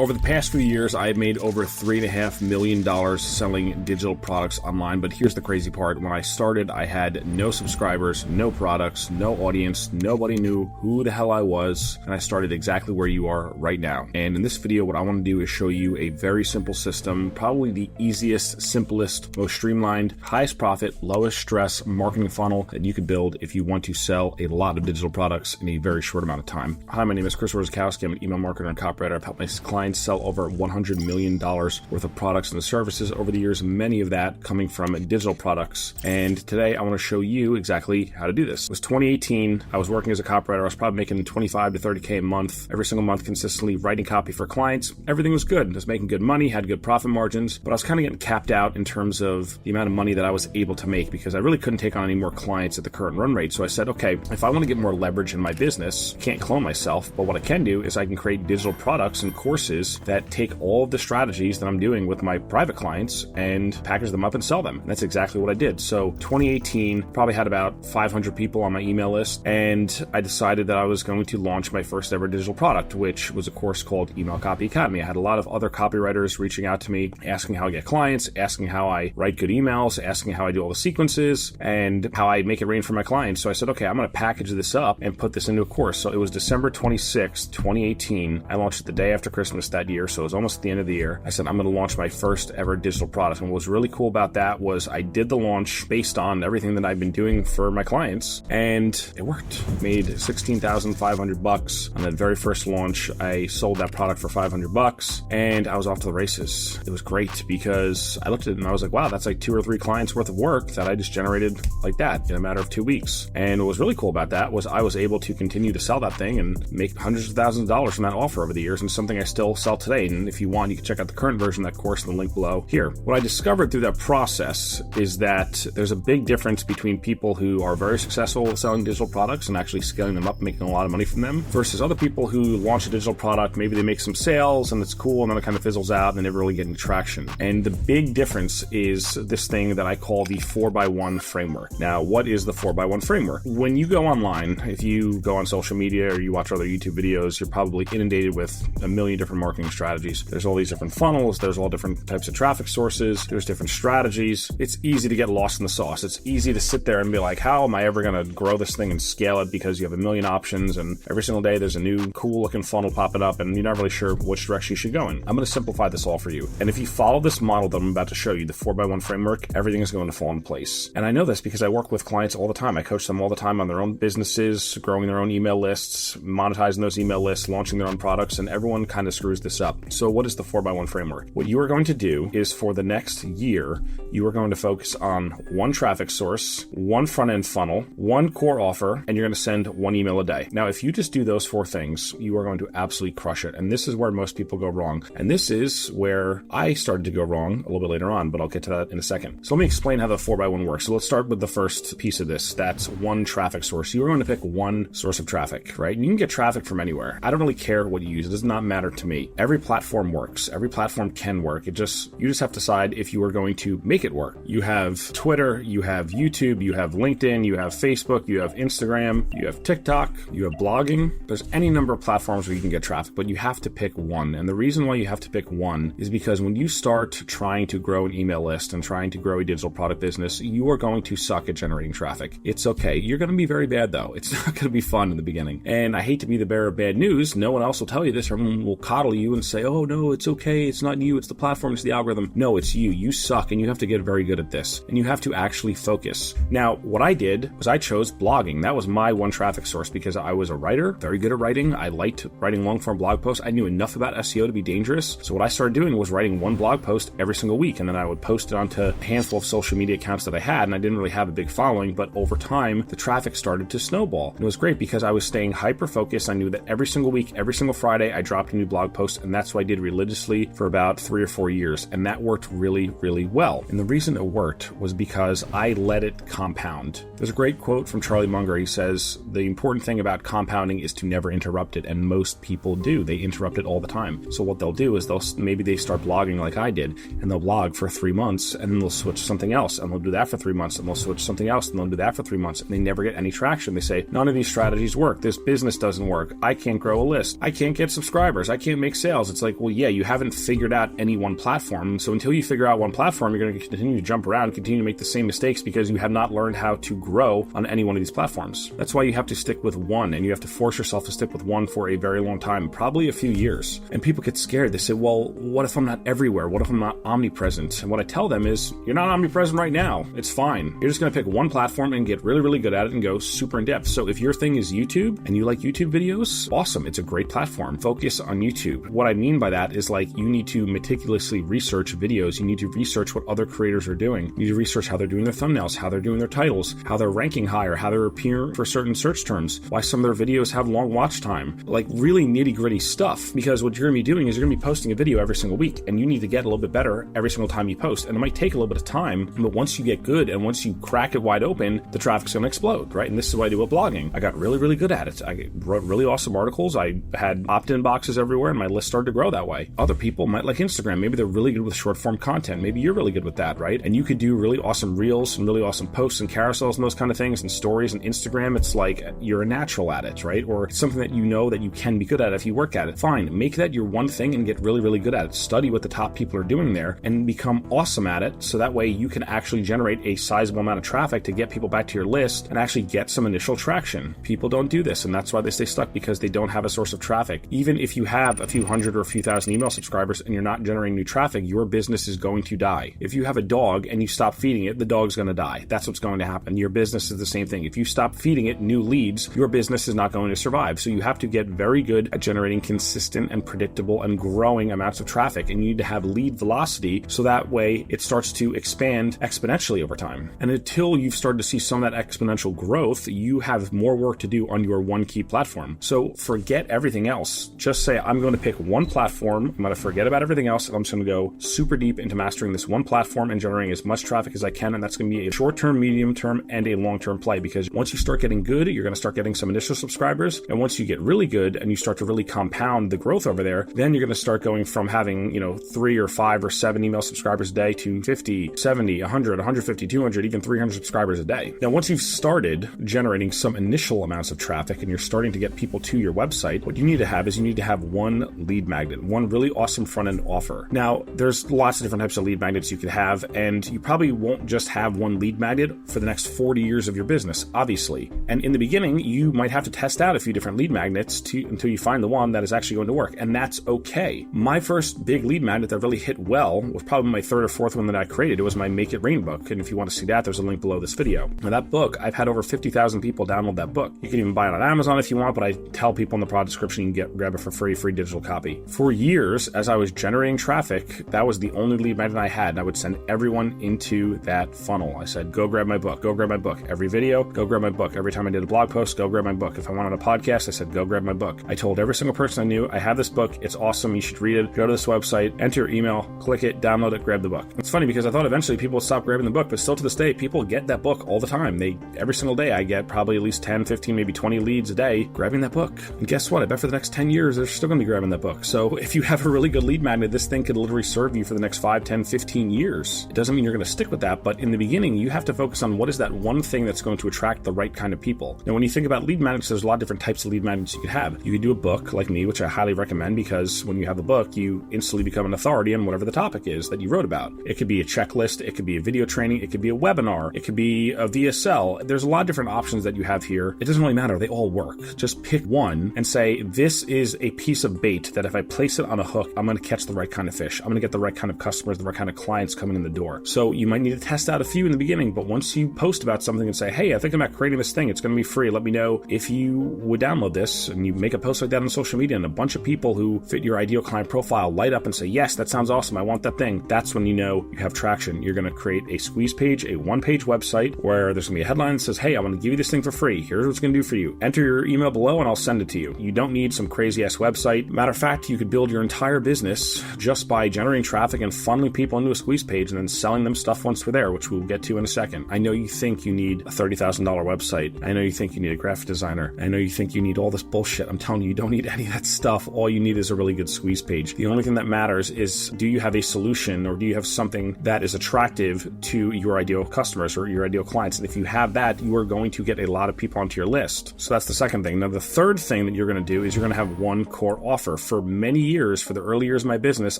Over the past few years, I have made over $3.5 million selling digital products online. But here's the crazy part. When I started, I had no subscribers, no products, no audience. Nobody knew who the hell I was. And I started exactly where you are right now. And in this video, what I want to do is show you a very simple system, probably the easiest, simplest, most streamlined, highest profit, lowest stress marketing funnel that you could build if you want to sell a lot of digital products in a very short amount of time. Hi, my name is Chris Orzechowski. I'm an email marketer and copywriter. I've helped my clients sell over $100 million worth of products and services over the years, many of that coming from digital products. And today I want to show you exactly how to do this. It was 2018. I was working as a copywriter. I was probably making 25 to 30K a month, every single month, consistently writing copy for clients. Everything was good. I was making good money, had good profit margins, but I was kind of getting capped out in terms of the amount of money that I was able to make because I really couldn't take on any more clients at the current run rate. So I said, okay, if I want to get more leverage in my business, can't clone myself, but what I can do is I can create digital products and courses that take all of the strategies that I'm doing with my private clients and package them up and sell them. And that's exactly what I did. So 2018, probably had about 500 people on my email list, and I decided that I was going to launch my first ever digital product, which was a course called Email Copy Academy. I had a lot of other copywriters reaching out to me, asking how I get clients, asking how I write good emails, asking how I do all the sequences, and how I make it rain for my clients. So I said, okay, I'm going to package this up and put this into a course. So it was December 26th, 2018. I launched it the day after Christmas that year, so it was almost at the end of the year. I said, I'm going to launch my first ever digital product. And what was really cool about that was I did the launch based on everything that I've been doing for my clients, and it worked. Made $16,500 on that very first launch. I sold that product for $500, and I was off to the races. It was great because I looked at it and I was like, wow, that's like 2 or 3 clients worth of work that I just generated like that in a matter of 2 weeks. And what was really cool about that was I was able to continue to sell that thing and make hundreds of thousands of dollars from that offer over the years, and something I still sell today. And if you want, you can check out the current version of that course in the link below here. What I discovered through that process is that there's a big difference between people who are very successful with selling digital products and actually scaling them up, making a lot of money from them, versus other people who launch a digital product, maybe they make some sales and it's cool, and then it kind of fizzles out and they never really get any traction. And the big difference is this thing that I call the 4x1 framework. Now, what is the 4x1 framework? When you go online, if you go on social media or you watch other YouTube videos, you're probably inundated with a million different marketing strategies. There's all these different funnels, there's all different types of traffic sources, there's different strategies. It's easy to get lost in the sauce. It's easy to sit there and be like, how am I ever going to grow this thing and scale it, because you have a million options and every single day there's a new cool looking funnel popping up and you're not really sure which direction you should go in. I'm going to simplify this all for you. And if you follow this model that I'm about to show you, the 4x1 framework, everything is going to fall in place. And I know this because I work with clients all the time. I coach them all the time on their own businesses, growing their own email lists, monetizing those email lists, launching their own products, and everyone kind of screws this up. So what is the 4x1 framework? What you are going to do is for the next year, you are going to focus on one traffic source, one front-end funnel, one core offer, and you're going to send one email a day. Now, if you just do those 4 things, you are going to absolutely crush it. And this is where most people go wrong. And this is where I started to go wrong a little bit later on, but I'll get to that in a second. So let me explain how the 4x1 works. So let's start with the first piece of this. That's one traffic source. You are going to pick one source of traffic, right? You can get traffic from anywhere. I don't really care what you use. It does not matter to me. Every platform works. Every platform can work. You just have to decide if you are going to make it work. You have Twitter, you have YouTube, you have LinkedIn, you have Facebook, you have Instagram, you have TikTok, you have blogging. There's any number of platforms where you can get traffic, but you have to pick one. And the reason why you have to pick one is because when you start trying to grow an email list and trying to grow a digital product business, you are going to suck at generating traffic. It's okay. You're going to be very bad though. It's not going to be fun in the beginning. And I hate to be the bearer of bad news. No one else will tell you this. Everyone will coddle you and say, oh no, it's okay. It's not you. It's the platform. It's the algorithm. No, it's you. You suck, and you have to get very good at this. And you have to actually focus. Now, what I did was I chose blogging. That was my one traffic source because I was a writer, very good at writing. I liked writing long-form blog posts. I knew enough about SEO to be dangerous. So what I started doing was writing one blog post every single week, and then I would post it onto a handful of social media accounts that I had, and I didn't really have a big following, but over time, the traffic started to snowball. And it was great because I was staying hyper-focused. I knew that every single week, every single Friday, I dropped a new blog post, and that's what I did religiously for about 3 or 4 years, and that worked really, really well. And the reason it worked was because I let it compound. There's a great quote from Charlie Munger. He says, the important thing about compounding is to never interrupt it, and most people do. They interrupt it all the time. So what they'll do is maybe they start blogging like I did, and they'll blog for 3 months, and then they'll switch to something else, and they'll do that for 3 months, and they'll switch to something else, and they'll do that for 3 months, and they never get any traction. They say, none of these strategies work. This business doesn't work. I can't grow a list. I can't get subscribers. I can't make make sales. It's like, well, yeah, you haven't figured out any one platform. So until you figure out one platform, you're going to continue to jump around, continue to make the same mistakes because you have not learned how to grow on any one of these platforms. That's why you have to stick with one, and you have to force yourself to stick with one for a very long time, probably a few years. And people get scared. They say, well, what if I'm not everywhere? What if I'm not omnipresent? And what I tell them is, you're not omnipresent right now. It's fine. You're just going to pick one platform and get really, really good at it and go super in depth. So if your thing is YouTube and you like YouTube videos, awesome. It's a great platform. Focus on YouTube. What I mean by that is, like, you need to meticulously research videos. You need to research what other creators are doing. You need to research how they're doing their thumbnails, how they're doing their titles, how they're ranking higher, how they're appearing for certain search terms, why some of their videos have long watch time, like really nitty gritty stuff. Because what you're going to be doing is you're going to be posting a video every single week, and you need to get a little bit better every single time you post. And it might take a little bit of time, but once you get good and once you crack it wide open, the traffic's going to explode, right? And this is what I do with blogging. I got really, really good at it. I wrote really awesome articles. I had opt-in boxes everywhere, and my list started to grow that way. Other people might like Instagram. Maybe they're really good with short form content. Maybe you're really good with that, right? And you could do really awesome reels and really awesome posts and carousels and those kind of things and stories and Instagram. It's like you're a natural at it, right? Or it's something that you know that you can be good at if you work at it. Fine. Make that your one thing and get really, really good at it. Study what the top people are doing there and become awesome at it. So that way you can actually generate a sizable amount of traffic to get people back to your list and actually get some initial traction. People don't do this, and that's why they stay stuck, because they don't have a source of traffic. Even if you have a few hundred or a few thousand email subscribers and you're not generating new traffic, your business is going to die. If you have a dog and you stop feeding it, the dog's going to die. That's what's going to happen. Your business is the same thing. If you stop feeding it new leads, your business is not going to survive. So you have to get very good at generating consistent and predictable and growing amounts of traffic, and you need to have lead velocity so that way it starts to expand exponentially over time. And until you've started to see some of that exponential growth, you have more work to do on your one key platform. So forget everything else. Just say, I'm going to pick one platform. I'm going to forget about everything else, and I'm just going to go super deep into mastering this one platform and generating as much traffic as I can. And that's going to be a short-term, medium-term, and a long-term play, because once you start getting good, you're going to start getting some initial subscribers. And once you get really good and you start to really compound the growth over there, then you're going to start going from having, 3 or 5 or 7 email subscribers a day to 50, 70, 100, 150, 200, even 300 subscribers a day. Now, once you've started generating some initial amounts of traffic and you're starting to get people to your website, what you need to have is one lead magnet, one really awesome front-end offer. Now, there's lots of different types of lead magnets you could have, and you probably won't just have one lead magnet for the next 40 years of your business, obviously. And in the beginning, you might have to test out a few different lead magnets until you find the one that is actually going to work, and that's okay. My first big lead magnet that really hit well was probably my third or fourth one that I created. It was my Make It Rain book, and if you want to see that, there's a link below this video. Now, that book, I've had over 50,000 people download that book. You can even buy it on Amazon if you want, but I tell people in the product description you can grab it for free digital copy. For years, as I was generating traffic, that was the only lead magnet I had, and I would send everyone into that funnel. I said, go grab my book, go grab my book. Every video, go grab my book. Every time I did a blog post, go grab my book. If I went on a podcast, I said, go grab my book. I told every single person I knew, I have this book, it's awesome, you should read it. Go to this website, enter your email, click it, download it, grab the book. It's funny because I thought eventually people would stop grabbing the book, but still to this day, people get that book all the time. Every single day, I get probably at least 10, 15, maybe 20 leads a day grabbing that book. And guess what? I bet for the next 10 years, they're still going to be grabbing that book. So if you have a really good lead magnet, this thing could literally serve you for the next 5, 10, 15 years. It doesn't mean you're going to stick with that, but in the beginning, you have to focus on what is that one thing that's going to attract the right kind of people. Now, when you think about lead magnets, there's a lot of different types of lead magnets you could have. You could do a book like me, which I highly recommend, because when you have a book, you instantly become an authority on whatever the topic is that you wrote about. It could be a checklist, it could be a video training, it could be a webinar, it could be a VSL. There's a lot of different options that you have here. It doesn't really matter. They all work. Just pick one and say, this is a piece of bait that if I place it on a hook, I'm going to catch the right kind of fish. I'm going to get the right kind of customers, the right kind of clients coming in the door. So you might need to test out a few in the beginning, but once you post about something and say, hey, I think about creating this thing, it's going to be free, let me know if you would download this, and you make a post like that on social media, and a bunch of people who fit your ideal client profile light up and say, yes, that sounds awesome, I want that thing. That's when you know you have traction. You're going to create a squeeze page, a one-page website where there's going to be a headline that says, hey, I want to give you this thing for free. Here's what it's going to do for you. Enter your email below and I'll send it to you. You don't need some crazy-ass website. Matter of fact, you could build your entire business just by generating traffic and funneling people into a squeeze page and then selling them stuff once we're there, which we'll get to in a second. I know you think you need a $30,000 website. I know you think you need a graphic designer. I know you think you need all this bullshit. I'm telling you, you don't need any of that stuff. All you need is a really good squeeze page. The only thing that matters is, do you have a solution, or do you have something that is attractive to your ideal customers or your ideal clients? And if you have that, you are going to get a lot of people onto your list. So that's the second thing. Now, the third thing that you're going to do is you're going to have one core offer. offer. For many years, for the early years of my business,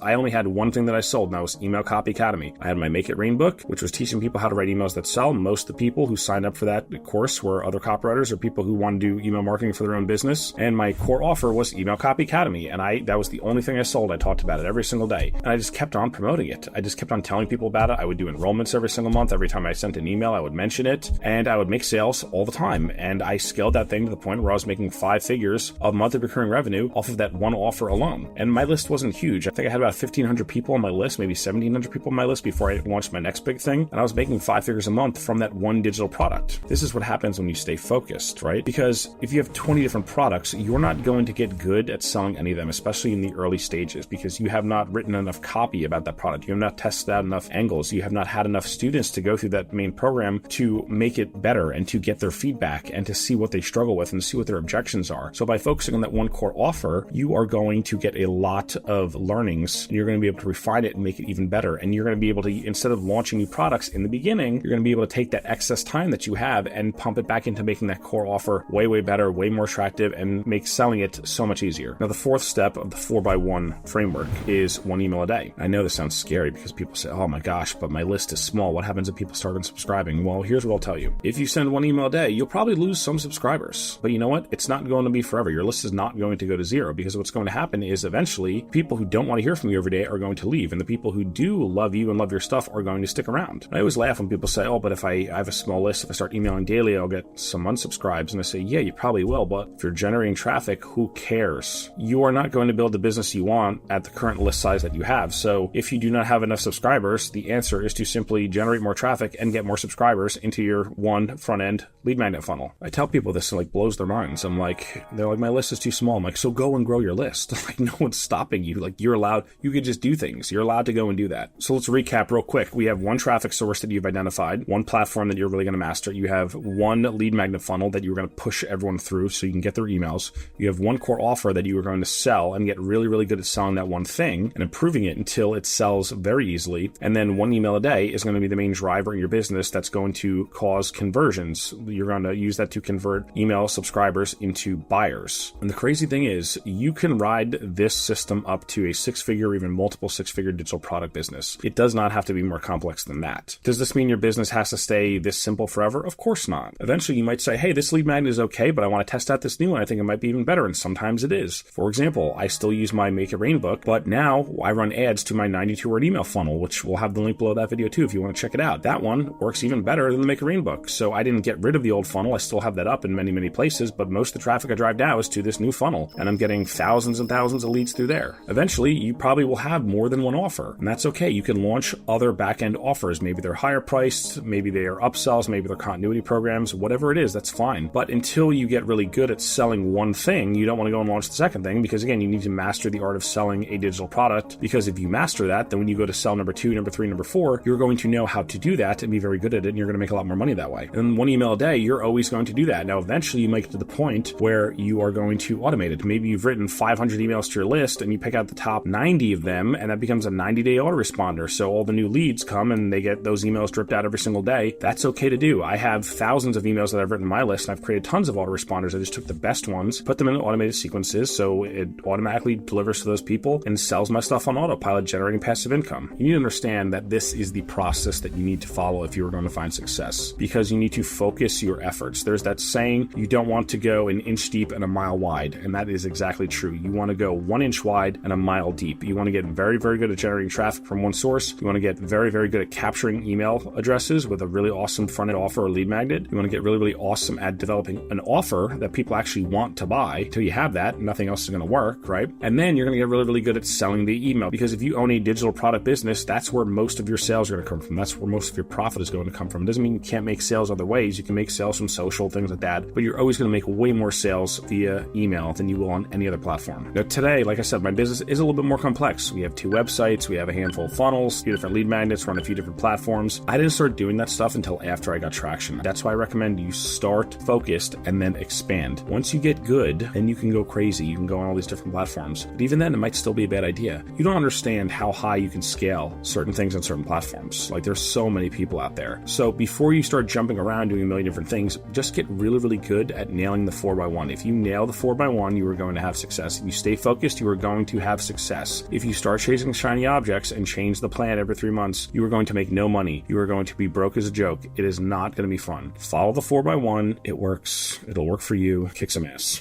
I only had one thing that I sold, and that was Email Copy Academy. I had my Make It Rain book, which was teaching people how to write emails that sell. Most of the people who signed up for that course were other copywriters or people who want to do email marketing for their own business. And my core offer was Email Copy Academy. And that was the only thing I sold. I talked about it every single day. And I just kept on promoting it. I just kept on telling people about it. I would do enrollments every single month. Every time I sent an email, I would mention it. And I would make sales all the time. And I scaled that thing to the point where I was making 5 figures of monthly recurring revenue off of that one offer alone. And my list wasn't huge. I think I had about 1,500 people on my list, maybe 1,700 people on my list before I launched my next big thing. And I was making 5 figures a month from that one digital product. This is what happens when you stay focused, right? Because if you have 20 different products, you're not going to get good at selling any of them, especially in the early stages, because you have not written enough copy about that product. You have not tested out enough angles. You have not had enough students to go through that main program to make it better and to get their feedback and to see what they struggle with and see what their objections are. So by focusing on that one core offer, you are going to get a lot of learnings. You're going to be able to refine it and make it even better. And you're going to be able to, instead of launching new products in the beginning, you're going to be able to take that excess time that you have and pump it back into making that core offer way, way better, way more attractive, and make selling it so much easier. Now, the fourth step of the 4x1 framework is 1 email a day. I know this sounds scary because people say, oh my gosh, but my list is small. What happens if people start unsubscribing? Well, here's what I'll tell you. If you send 1 email a day, you'll probably lose some subscribers. But you know what? It's not going to be forever. Your list is not going to go to zero, because what's going to happen is eventually people who don't want to hear from you every day are going to leave. And the people who do love you and love your stuff are going to stick around. And I always laugh when people say, oh, but if I have a small list, if I start emailing daily, I'll get some unsubscribes. And I say, yeah, you probably will. But if you're generating traffic, who cares? You are not going to build the business you want at the current list size that you have. So if you do not have enough subscribers, the answer is to simply generate more traffic and get more subscribers into your one front-end lead magnet funnel. I tell people this and blows their minds. They're like, my list is too small. I'm like, so go and grow your list. No one's stopping you. You're allowed, you could just do things. You're allowed to go and do that. So let's recap real quick. We have one traffic source that you've identified, one platform that you're really going to master. You have one lead magnet funnel that you're going to push everyone through so you can get their emails. You have one core offer that you are going to sell and get really, really good at selling that one thing and improving it until it sells very easily. And then 1 email a day is going to be the main driver in your business that's going to cause conversions. You're going to use that to convert email subscribers into buyers. And the crazy thing is, you can ride this system up to a 6-figure or even multiple 6-figure digital product business. It does not have to be more complex than that. Does this mean your business has to stay this simple forever? Of course not. Eventually, you might say, hey, this lead magnet is okay, but I want to test out this new one. I think it might be even better. And sometimes it is. For example, I still use my Make It Rain book, but now I run ads to my 92-word email funnel, which we'll have the link below that video too if you want to check it out. That one works even better than the Make It Rain book. So I didn't get rid of the old funnel. I still have that up in many, many places, but most of the traffic I drive now is to this new funnel, and I'm getting thousands and thousands of leads through there. Eventually, you probably will have more than one offer, and that's okay. You can launch other back-end offers. Maybe they're higher priced, maybe they are upsells, maybe they're continuity programs, whatever it is, that's fine. But until you get really good at selling one thing, you don't want to go and launch the second thing, because again, you need to master the art of selling a digital product, because if you master that, then when you go to sell number 2, number 3, number 4, you're going to know how to do that and be very good at it, and you're going to make a lot more money that way. And 1 email a day, you're always going to do that. Now, eventually you might get to the point where you are going to automate it. Maybe you've written 500 emails to your list and you pick out the top 90 of them, and that becomes a 90-day autoresponder. So all the new leads come and they get those emails dripped out every single day. That's okay to do. I have thousands of emails that I've written in my list, and I've created tons of autoresponders. I just took the best ones, put them in automated sequences, so it automatically delivers to those people and sells my stuff on autopilot, generating passive income. You need to understand that this is the process that you need to follow if you're going to find success, because you need to focus your efforts. There's that saying, you don't want to go an inch deep and a mile wide, and that is exactly true. You want to go 1 inch wide and a mile deep. You want to get very, very good at generating traffic from one source. You want to get very, very good at capturing email addresses with a really awesome front-end offer or lead magnet. You want to get really, really awesome at developing an offer that people actually want to buy. Till you have that, nothing else is going to work, right? And then you're going to get really, really good at selling the email, because if you own a digital product business, that's where most of your sales are going to come from. That's where most of your profit is going to come from. It doesn't mean you can't make sales other ways. You can make sales from social, things like that, but you're always going to make way more sales via email than you will on any other platform. Now today, like I said, my business is a little bit more complex. We have 2 websites, we have a handful of funnels, a few different lead magnets, run a few different platforms. I didn't start doing that stuff until after I got traction. That's why I recommend you start focused and then expand. Once you get good, then you can go crazy. You can go on all these different platforms. But even then, it might still be a bad idea. You don't understand how high you can scale certain things on certain platforms. There's so many people out there. So before you start jumping around doing a million different things, just get really, really good at nailing the 4x1. If you nail the 4x1, you are going to have success. plans, you stay focused, you are going to have success. If you start chasing shiny objects and change the plan every 3 months, you are going to make no money. You are going to be broke as a joke. It is not going to be fun. Follow the 4x1. It works. It'll work for you. Kick some ass.